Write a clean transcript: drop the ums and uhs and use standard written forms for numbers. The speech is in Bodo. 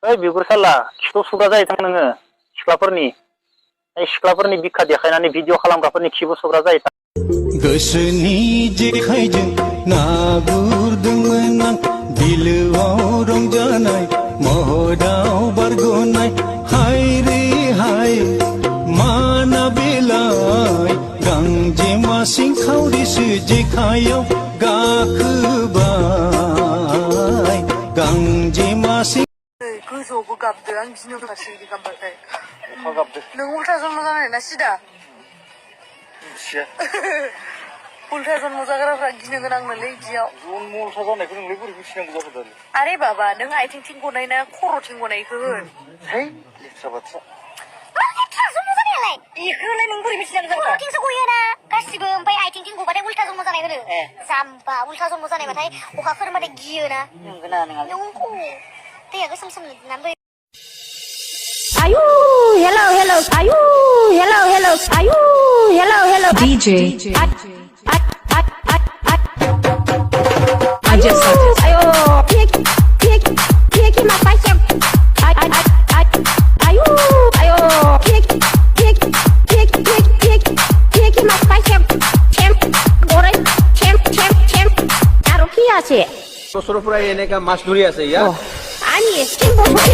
ओइ बिगुर साला खिथौ सुग्रा जायो थां नोङो सिख्लाफोरनि बिखा देखायनानै भिडिअ खालामग्राफोरनि खिबु सुग्रा जायो थां गोसोनि जेखाइजों ना गुरदोंमोन आं बिलोआव रंजानाय महराव बारग'नाय हाय रे हाय माना बेलाय गांजेमा सिंखावरिसो जेखाइयाव गाखोबाय गांजेमा सिं गोजौआवबो गाबदो आं गिनो ओंखारसै बिदि गाबबाथाय नों उल्था जन्म जानाय ना सिदा उल्था जन्म जाग्राफ्रा गिनो गोनां नोलै इदियाव जन्म उल्था जानायखौ नोंलाय बोरै मिथिनांगौ जाखो दालाय आरे बाबा नों आथिंथिं गनाय ना खर'थिं गनायखौ होन है लेथ्रा बाथ्रा जन्म जानायालाय बेखौलाय नों बोरै मिथिनांगौ जाखो खर'थिंसो गयोना गासिबो ओमफ्राय आथिंथिं गबाथाय उल्था जन्म जानाय होनो जाम्बा उल्था जन्म जानायबाथाय अखा खोरोमबाथाय गियोना नंगौना नंगौ दैया गोसोम सोम नानै Ayu, hello, ayu, hello, ayu, hello, DJ. ayu, ayo, pick my passion. Ayu, ayo, pick my passion. Champ, gore, champ. Aro ki ache? বছর পরে এনেকা মাছ ধরি আছে ইয়া আমি 3 বছর